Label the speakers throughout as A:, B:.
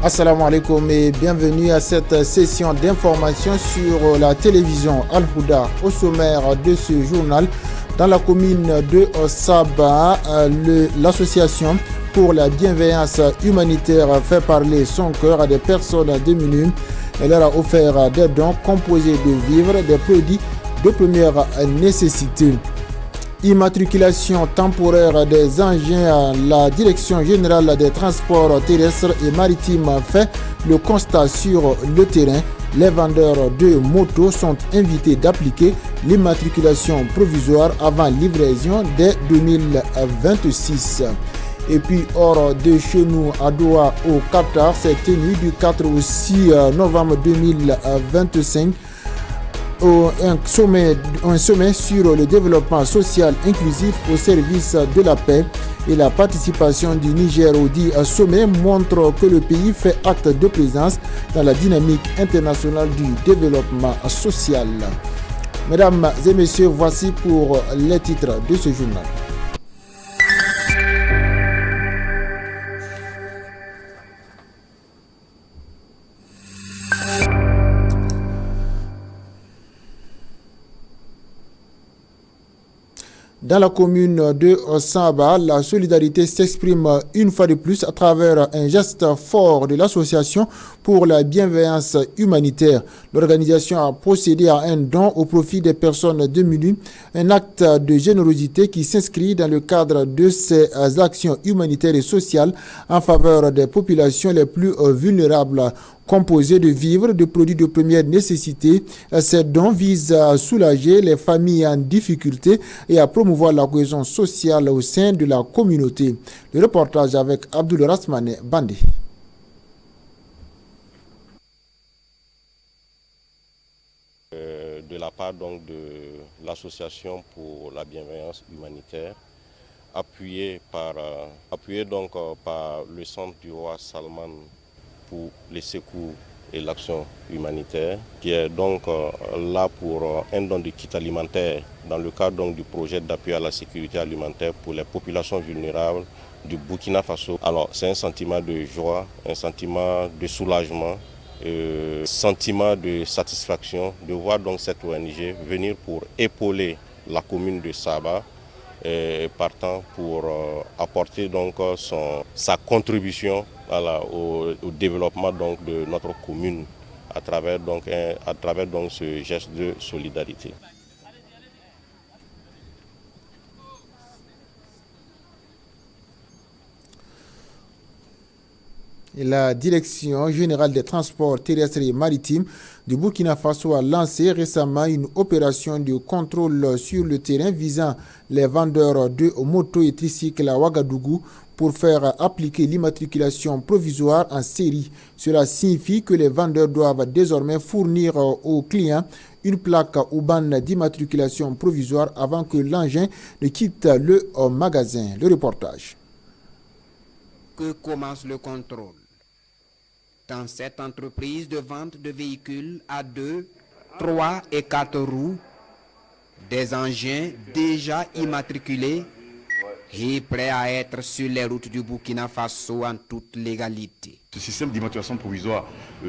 A: Assalamu alaikum et bienvenue à cette session d'information sur la télévision Al-Houda. Au sommaire de ce journal, dans la commune de Saba, l'association pour la bienveillance humanitaire fait parler son cœur à des personnes démunies. Elle leur a offert des dons composés de vivres, des produits de première nécessité. Immatriculation temporaire des engins, la Direction générale des transports terrestres et maritimes fait le constat sur le terrain. Les vendeurs de motos sont invités d'appliquer l'immatriculation provisoire avant livraison dès 2026. Et puis hors de chez nous, à Doha au Qatar, c'est tenu du 4 au 6 novembre 2025. Un sommet sur le développement social inclusif au service de la paix et la participation du Niger au dit sommet montre que le pays fait acte de présence dans la dynamique internationale du développement social. Mesdames et messieurs, voici pour les titres de ce journal. Dans la commune de Saba, la solidarité s'exprime une fois de plus à travers un geste fort de l'association pour la bienveillance humanitaire. L'organisation a procédé à un don au profit des personnes démunies, un acte de générosité qui s'inscrit dans le cadre de ses actions humanitaires et sociales en faveur des populations les plus vulnérables. Composé de vivres, de produits de première nécessité, ces dons visent à soulager les familles en difficulté et à promouvoir la cohésion sociale au sein de la communauté. Le reportage avec Abdoul Rasmane Bandé.
B: De la part donc de l'association pour la bienveillance humanitaire, appuyée par le centre du roi Salman pour les secours et l'action humanitaire, qui est donc là pour un don de kit alimentaire dans le cadre donc du projet d'appui à la sécurité alimentaire pour les populations vulnérables du Burkina Faso. Alors c'est un sentiment de joie, un sentiment de soulagement, un sentiment de satisfaction de voir donc cette ONG venir pour épauler la commune de Saba, partant pour apporter donc sa contribution au développement donc de notre commune à travers donc ce geste de solidarité.
A: Et la Direction générale des transports terrestres et maritimes du Burkina Faso a lancé récemment une opération de contrôle sur le terrain visant les vendeurs de motos et tricycles à Ouagadougou pour faire appliquer l'immatriculation provisoire en série. Cela signifie que les vendeurs doivent désormais fournir aux clients une plaque ou bande d'immatriculation provisoire avant que l'engin ne quitte le magasin. Le reportage.
C: Que commence le contrôle? Dans cette entreprise de vente de véhicules à 2, 3 et 4 roues, des engins déjà immatriculés et prêts à être sur les routes du Burkina Faso en toute légalité.
D: Ce système d'immatriculation provisoire,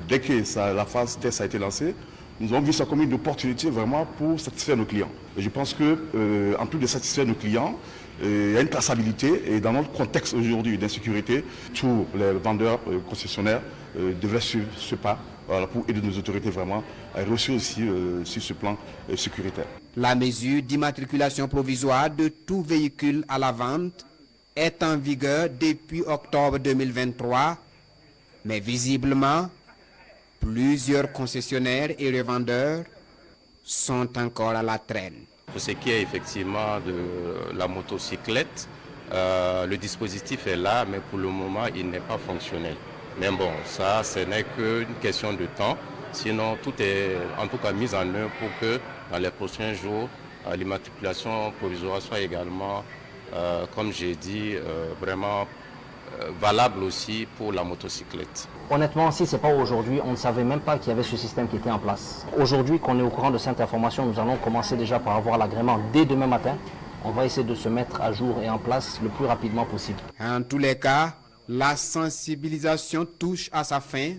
D: dès que la phase test a été lancée, nous avons vu ça comme une opportunité vraiment pour satisfaire nos clients. Et je pense que, en plus de satisfaire nos clients, il y a une traçabilité et dans notre contexte aujourd'hui d'insécurité, tous les vendeurs concessionnaires devraient suivre ce pas pour aider nos autorités vraiment à réussir aussi sur ce plan sécuritaire.
C: La mesure d'immatriculation provisoire de tout véhicule à la vente est en vigueur depuis octobre 2023, mais visiblement, plusieurs concessionnaires et revendeurs sont encore à la traîne.
E: Pour ce qui est effectivement de la motocyclette, le dispositif est là, mais pour le moment, il n'est pas fonctionnel. Mais bon, ça, ce n'est qu'une question de temps. Sinon, tout est en tout cas mis en œuvre pour que dans les prochains jours, l'immatriculation provisoire soit également, comme j'ai dit, vraiment valable aussi pour la motocyclette.
F: Honnêtement, si ce n'est pas aujourd'hui, on ne savait même pas qu'il y avait ce système qui était en place. Aujourd'hui qu'on est au courant de cette information, nous allons commencer déjà par avoir l'agrément dès demain matin. On va essayer de se mettre à jour et en place le plus rapidement possible.
C: En tous les cas, La sensibilisation touche à sa fin,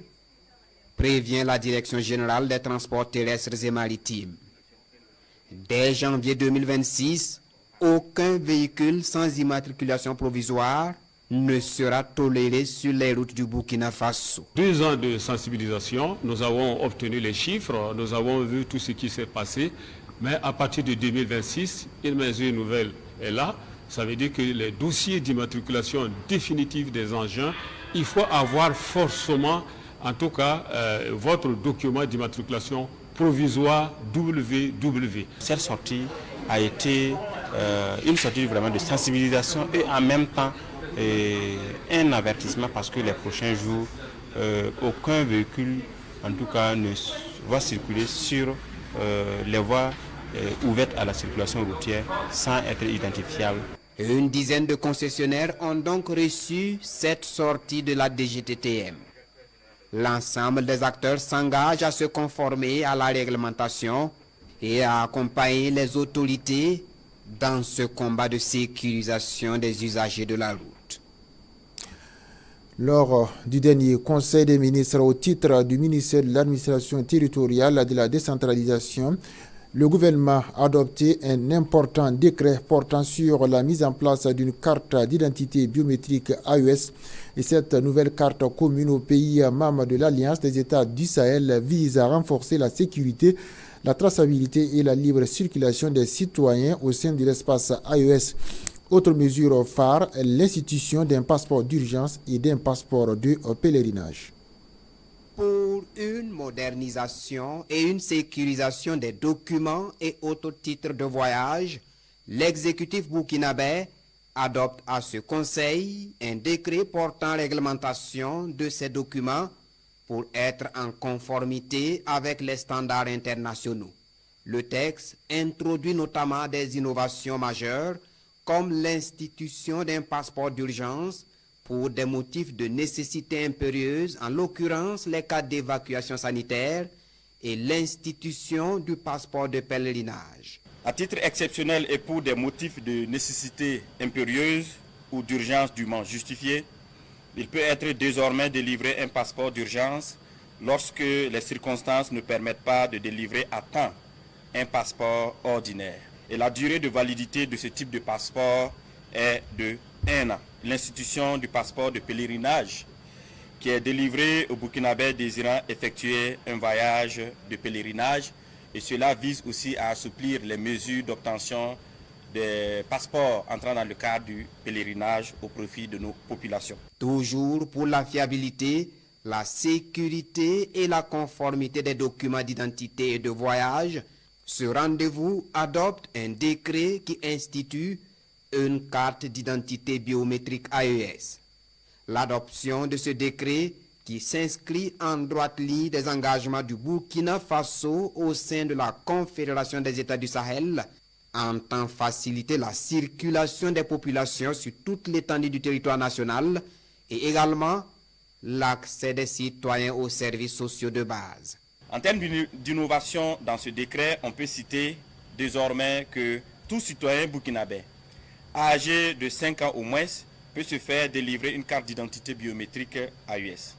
C: prévient la Direction générale des transports terrestres et maritimes. Dès janvier 2026, aucun véhicule sans immatriculation provisoire ne sera toléré sur les routes du Burkina Faso.
G: 2 ans de sensibilisation, nous avons obtenu les chiffres, nous avons vu tout ce qui s'est passé, mais à partir de 2026, une mesure nouvelle est là. Ça veut dire que les dossiers d'immatriculation définitive des engins, il faut avoir forcément, en tout cas, votre document d'immatriculation provisoire WW.
H: Cette sortie a été une sortie vraiment de sensibilisation et en même temps un avertissement parce que les prochains jours, aucun véhicule en tout cas ne va circuler sur les voies ouvertes à la circulation routière sans être identifiable.
C: Une dizaine de concessionnaires ont donc reçu cette sortie de la DGTTM. L'ensemble des acteurs s'engage à se conformer à la réglementation et à accompagner les autorités dans ce combat de sécurisation des usagers de la route.
A: Lors du dernier Conseil des ministres au titre du ministère de l'administration territoriale de la décentralisation, le gouvernement a adopté un important décret portant sur la mise en place d'une carte d'identité biométrique AES. Et cette nouvelle carte commune aux pays membres de l'Alliance des États du Sahel vise à renforcer la sécurité, la traçabilité et la libre circulation des citoyens au sein de l'espace AES. Autre mesure phare, l'institution d'un passeport d'urgence et d'un passeport de pèlerinage.
C: Pour une modernisation et une sécurisation des documents et autres titres de voyage, l'exécutif burkinabé adopte à ce conseil un décret portant réglementation de ces documents pour être en conformité avec les standards internationaux. Le texte introduit notamment des innovations majeures comme l'institution d'un passeport d'urgence pour des motifs de nécessité impérieuse, en l'occurrence les cas d'évacuation sanitaire, et l'institution du passeport de pèlerinage.
I: À titre exceptionnel et pour des motifs de nécessité impérieuse ou d'urgence dûment justifiée, il peut être désormais délivré un passeport d'urgence lorsque les circonstances ne permettent pas de délivrer à temps un passeport ordinaire. Et la durée de validité de ce type de passeport est de 1 an. L'institution du passeport de pèlerinage qui est délivré aux Burkinabés désirant effectuer un voyage de pèlerinage, et cela vise aussi à assouplir les mesures d'obtention des passeports entrant dans le cadre du pèlerinage au profit de nos populations.
C: Toujours pour la fiabilité, la sécurité et la conformité des documents d'identité et de voyage, ce rendez-vous adopte un décret qui institue une carte d'identité biométrique AES. L'adoption de ce décret, qui s'inscrit en droite ligne des engagements du Burkina Faso au sein de la Confédération des États du Sahel, entend faciliter la circulation des populations sur toute l'étendue du territoire national et également l'accès des citoyens aux services sociaux de base.
I: En termes d'innovation dans ce décret, on peut citer désormais que tout citoyen burkinabé âgé de 5 ans au moins peut se faire délivrer une carte d'identité biométrique AES.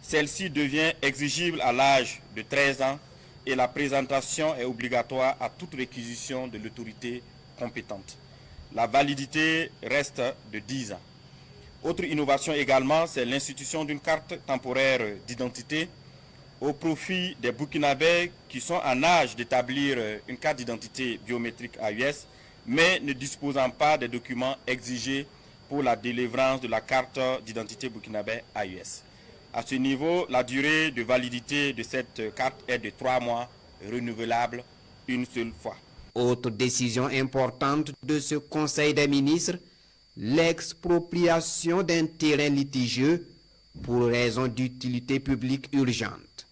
I: Celle-ci devient exigible à l'âge de 13 ans et la présentation est obligatoire à toute réquisition de l'autorité compétente. La validité reste de 10 ans. Autre innovation également, c'est l'institution d'une carte temporaire d'identité au profit des Burkinabés qui sont en âge d'établir une carte d'identité biométrique AES, mais ne disposant pas des documents exigés pour la délivrance de la carte d'identité burkinabé AES. À ce niveau, la durée de validité de cette carte est de 3 mois, renouvelable une seule fois.
C: Autre décision importante de ce Conseil des ministres, l'expropriation d'un terrain litigieux pour raison d'utilité publique urgente.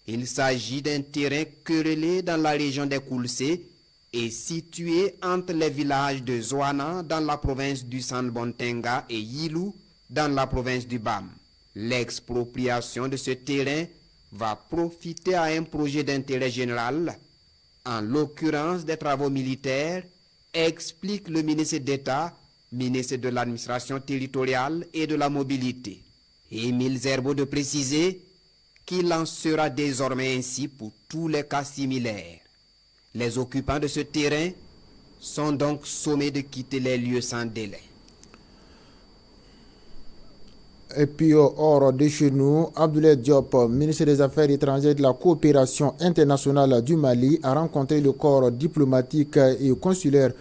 C: Il s'agit d'un terrain querellé dans la région des Koulsé et situé entre les villages de Zouana dans la province du Sanbontenga et Yilou dans la province du Bam. L'expropriation de ce terrain va profiter à un projet d'intérêt général, en l'occurrence des travaux militaires, explique le ministre d'État, ministre de l'administration territoriale et de la mobilité, Émile Zerbo, de préciser qu'il en sera désormais ainsi pour tous les cas similaires. Les occupants de ce terrain sont donc sommés de quitter les lieux sans délai.
A: Et puis hors de chez nous, Abdoulaye Diop, ministre des Affaires étrangères et de la coopération internationale du Mali, a rencontré le corps diplomatique et consulaire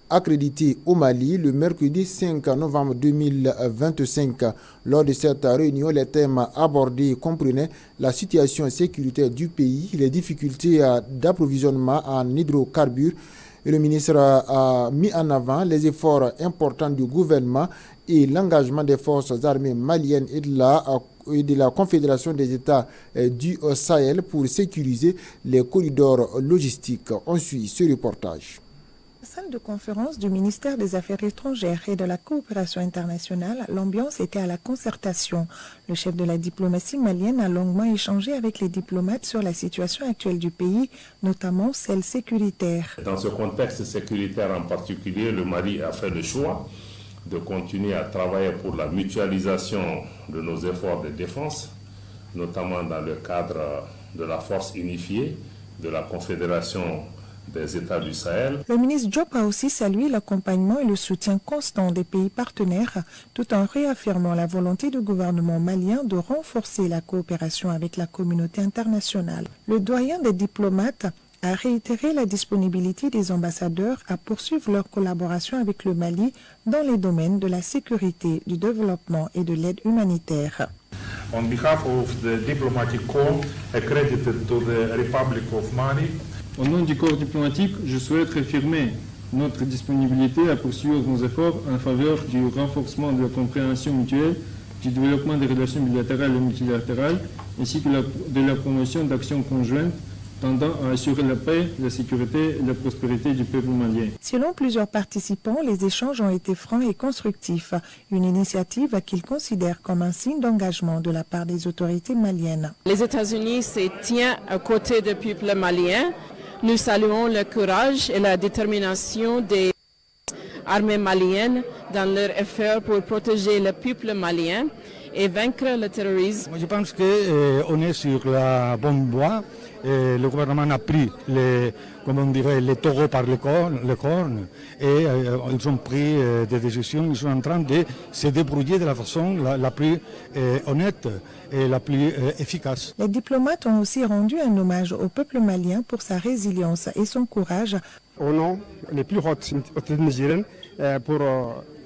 A: accrédité au Mali le mercredi 5 novembre 2025. Lors de cette réunion, les thèmes abordés comprenaient la situation sécuritaire du pays, les difficultés d'approvisionnement en hydrocarbures. Et le ministre a mis en avant les efforts importants du gouvernement et l'engagement des forces armées maliennes et de la Confédération des États du Sahel pour sécuriser les corridors logistiques. On suit ce reportage.
J: Salle de conférence du ministère des Affaires étrangères et de la coopération internationale, l'ambiance était à la concertation. Le chef de la diplomatie malienne a longuement échangé avec les diplomates sur la situation actuelle du pays, notamment celle sécuritaire.
K: Dans ce contexte sécuritaire en particulier, le Mali a fait le choix de continuer à travailler pour la mutualisation de nos efforts de défense, notamment dans le cadre de la force unifiée de la Confédération des États du Sahel.
J: Le ministre Diop a aussi salué l'accompagnement et le soutien constant des pays partenaires, tout en réaffirmant la volonté du gouvernement malien de renforcer la coopération avec la communauté internationale. Le doyen des diplomates a réitéré la disponibilité des ambassadeurs à poursuivre leur collaboration avec le Mali dans les domaines de la sécurité, du développement et de l'aide humanitaire.
L: On behalf of the diplomatic corps accredited to the Republic of Mali,
M: au nom du corps diplomatique, je souhaite réaffirmer notre disponibilité à poursuivre nos efforts en faveur du renforcement de la compréhension mutuelle, du développement des relations bilatérales et multilatérales, ainsi que de la promotion d'actions conjointes tendant à assurer la paix, la sécurité et la prospérité du peuple malien.
J: Selon plusieurs participants, les échanges ont été francs et constructifs, une initiative qu'ils considèrent comme un signe d'engagement de la part des autorités maliennes.
N: Les États-Unis se tiennent à côté du peuple malien. Nous saluons le courage et la détermination des armées maliennes dans leur effort pour protéger le peuple malien et vaincre le terrorisme.
O: Je pense qu'on est sur la bonne voie. Le gouvernement a pris les taureaux par les cornes et ils ont pris des décisions. Ils sont en train de se débrouiller de la façon la plus honnête et la plus efficace.
J: Les diplomates ont aussi rendu un hommage au peuple malien pour sa résilience et son courage.
P: Au nom des plus hautes autorités nigériennes, pour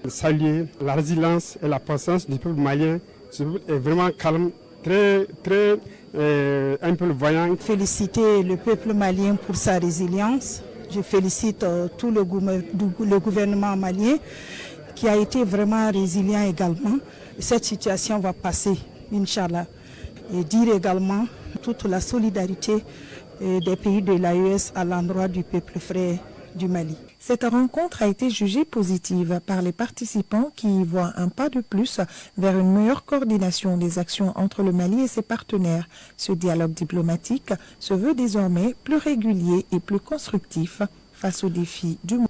P: saluer la résilience et la patience du peuple malien. Ce peuple est vraiment calme, très un peu voyant.
Q: Féliciter le peuple malien pour sa résilience. Je félicite tout le gouvernement malien qui a été vraiment résilient également. Cette situation va passer, Inch'Allah. Et dire également toute la solidarité des pays de l'AES à l'endroit du peuple frère du Mali.
J: Cette rencontre a été jugée positive par les participants qui y voient un pas de plus vers une meilleure coordination des actions entre le Mali et ses partenaires. Ce dialogue diplomatique se veut désormais plus régulier et plus constructif face aux défis du monde.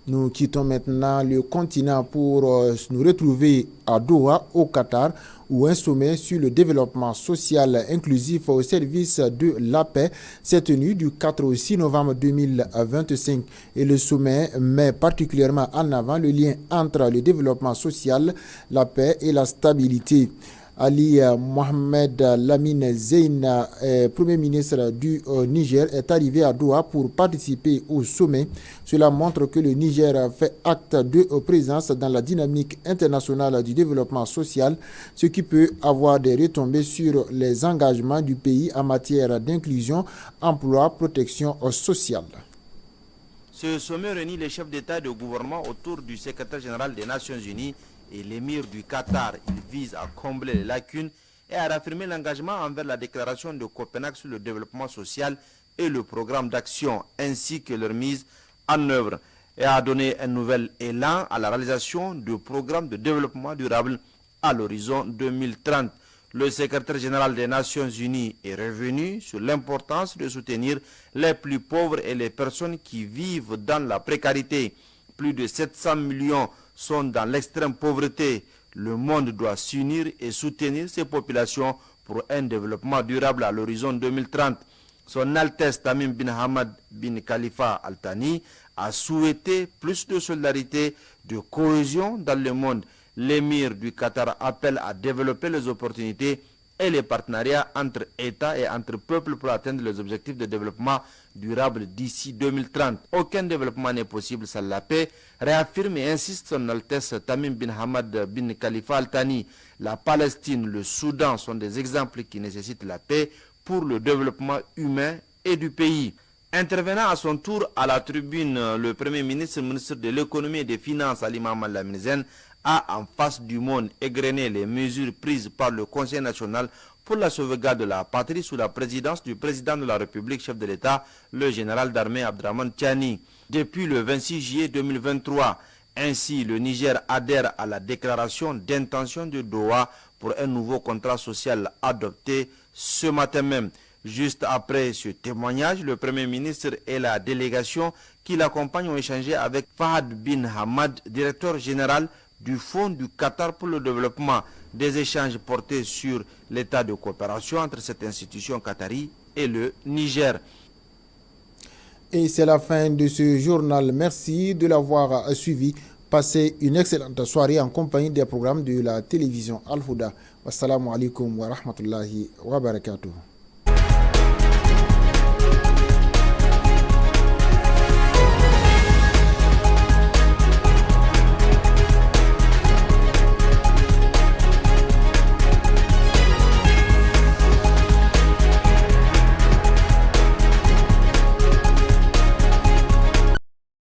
A: Nous quittons maintenant le continent pour nous retrouver à Doha, au Qatar, où un sommet sur le développement social inclusif au service de la paix s'est tenu du 4 au 6 novembre 2025. Et le sommet met particulièrement en avant le lien entre le développement social, la paix et la stabilité. Ali Mohamed Lamine Zeina, Premier ministre du Niger, est arrivé à Doha pour participer au sommet. Cela montre que le Niger fait acte de présence dans la dynamique internationale du développement social, ce qui peut avoir des retombées sur les engagements du pays en matière d'inclusion, emploi, protection sociale.
R: Ce sommet réunit les chefs d'État et de gouvernement autour du secrétaire général des Nations Unies et l'émir du Qatar. Il vise à combler les lacunes et à réaffirmer l'engagement envers la déclaration de Copenhague sur le développement social et le programme d'action, ainsi que leur mise en œuvre, et à donner un nouvel élan à la réalisation du programme de développement durable à l'horizon 2030. Le secrétaire général des Nations Unies est revenu sur l'importance de soutenir les plus pauvres et les personnes qui vivent dans la précarité. Plus de 700 millions sont dans l'extrême pauvreté. Le monde doit s'unir et soutenir ces populations pour un développement durable à l'horizon 2030. Son Altesse Tamim bin Hamad bin Khalifa Al Thani a souhaité plus de solidarité, de cohésion dans le monde. L'émir du Qatar appelle à développer les opportunités et les partenariats entre États et entre peuples pour atteindre les objectifs de développement durable d'ici 2030. Aucun développement n'est possible sans la paix, réaffirme et insiste son Altesse Tamim bin Hamad bin Khalifa Al Thani. La Palestine, le Soudan sont des exemples qui nécessitent la paix pour le développement humain et du pays. Intervenant à son tour à la tribune, le Premier ministre, ministre de l'économie et des finances, Ali Mohamed Lamine Zen, a en face du monde égrené les mesures prises par le Conseil national pour la sauvegarde de la patrie sous la présidence du président de la République, chef de l'État, le général d'armée Abdraman Tiani. Depuis le 26 juillet 2023, ainsi le Niger adhère à la déclaration d'intention de Doha pour un nouveau contrat social adopté ce matin même. Juste après ce témoignage, le Premier ministre et la délégation qui l'accompagne ont échangé avec Fahad bin Hamad, directeur général du Fonds du Qatar pour le développement. Des échanges portés sur l'état de coopération entre cette institution qatari et le Niger.
A: Et c'est la fin de ce journal. Merci de l'avoir suivi. Passez une excellente soirée en compagnie des programmes de la télévision Al Huda. Wassalamu alaikum wa rahmatullahi wa barakatuh.